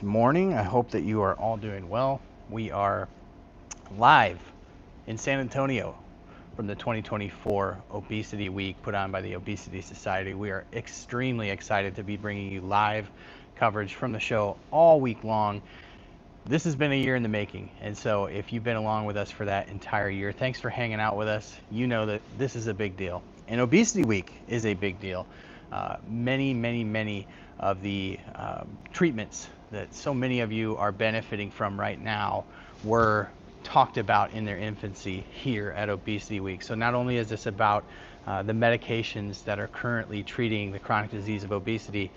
morning. I hope that you are all doing well. We are live in San Antonio from the 2024 Obesity Week put on by the Obesity Society. We are extremely excited to be bringing you live coverage from the show all week long. This has been a year in the making, and so if you've been along with us for that entire year, thanks for hanging out with us. You know that this is a big deal, and Obesity Week is a big deal. Many of the treatments that so many of you are benefiting from right now were talked about in their infancy here at Obesity Week. So not only is this about the medications that are currently treating the chronic disease of obesity,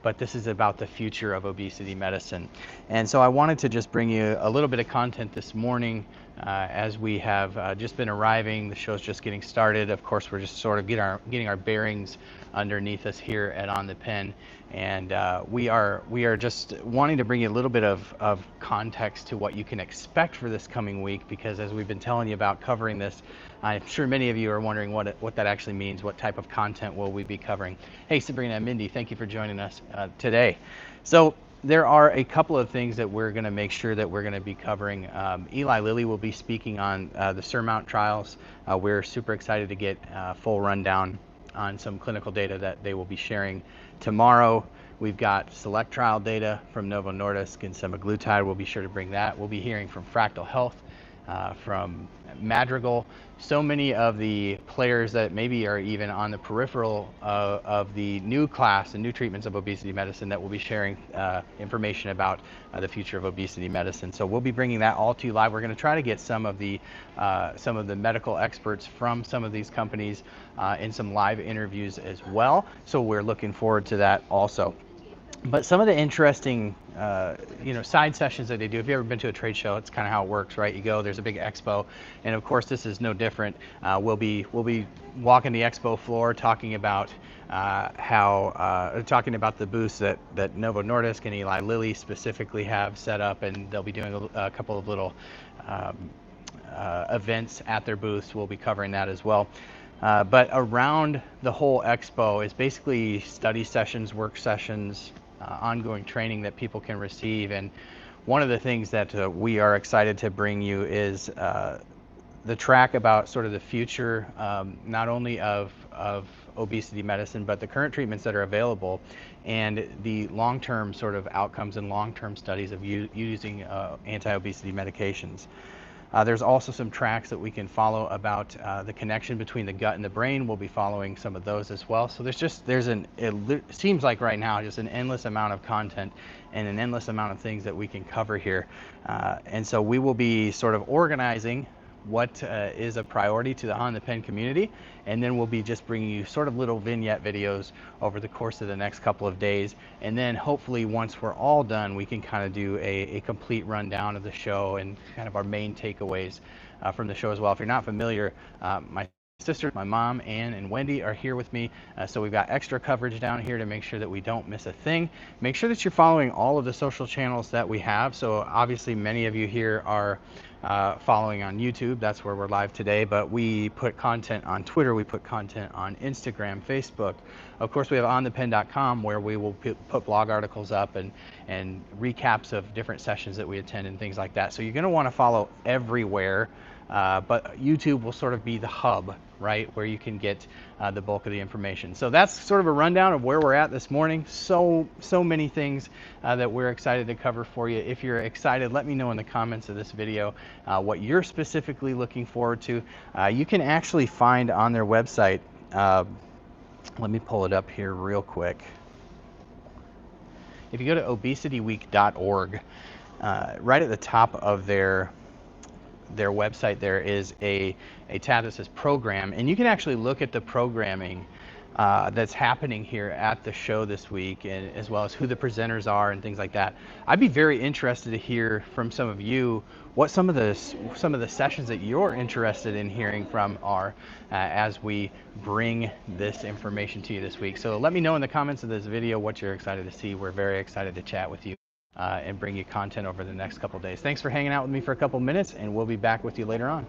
but this is about the future of obesity medicine. And so I wanted to just bring you a little bit of content this morning as we have just been arriving. The show's just getting started. Of course, we're just sort of getting our bearings underneath us here at OnThePen. And we are just wanting to bring you a little bit of context to what you can expect for this coming week, because as we've been telling you about covering this, I'm sure many of you are wondering what that actually means. What type of content will we be covering? Hey, Sabrina and Mindy, thank you for joining us today. So there are a couple of things that we're going to make sure that we're going to be covering. Eli Lilly will be speaking on the SURMOUNT trials. We're super excited to get a full rundown on some clinical data that they will be sharing tomorrow. We've got select trial data from Novo Nordisk and semaglutide. We'll be sure to bring that. We'll be hearing from Fractal Health, from Madrigal, so many of the players that maybe are even on the peripheral of the new class and new treatments of obesity medicine that will be sharing information about the future of obesity medicine. So we'll be bringing that all to you live. We're going to try to get some of the medical experts from some of these companies in some live interviews as well. So we're looking forward to that also. But some of the interesting, side sessions that they do, if you've ever been to a trade show, it's kind of how it works, right? You go, there's a big expo, and of course this is no different. We'll be walking the expo floor, talking about talking about the booths that Novo Nordisk and Eli Lilly specifically have set up, and they'll be doing a couple of little events at their booths. We'll be covering that as well. But around the whole expo is basically study sessions, work sessions, ongoing training that people can receive. And one of the things that we are excited to bring you is the track about sort of the future, not only of obesity medicine, but the current treatments that are available and the long-term sort of outcomes and long-term studies of using anti-obesity medications. There's also some tracks that we can follow about the connection between the gut and the brain. We'll be following some of those as well. So it seems like right now just an endless amount of content and an endless amount of things that we can cover here. And so we will be sort of organizing what is a priority to the OnThePen community, and then we'll be just bringing you sort of little vignette videos over the course of the next couple of days, and then hopefully once we're all done we can kind of do a complete rundown of the show and kind of our main takeaways from the show as well. If you're not familiar, my sister, my mom, Ann, and Wendy are here with me, so we've got extra coverage down here to make sure that we don't miss a thing. Make sure that you're following all of the social channels that we have. So obviously many of you here are following on YouTube. That's where we're live today, but we put content on Twitter, we put content on Instagram, Facebook. Of course, we have onthepen.com where we will put blog articles up and recaps of different sessions that we attend and things like that. So you're going to want to follow everywhere, but YouTube will sort of be the hub, right, where you can get the bulk of the information. So that's sort of a rundown of where we're at this morning. So many things that we're excited to cover for you. If you're excited, let me know in the comments of this video what you're specifically looking forward to. You can actually find on their website, let me pull it up here real quick. If you go to obesityweek.org, right at the top of their website there is a tab that says program, and you can actually look at the programming that's happening here at the show this week, and as well as who the presenters are and things like that. I'd be very interested to hear from some of you what some of the sessions that you're interested in hearing from are as we bring this information to you this week. So let me know in the comments of this video what you're excited to see. We're very excited to chat with you and bring you content over the next couple days. Thanks for hanging out with me for a couple minutes, and we'll be back with you later on.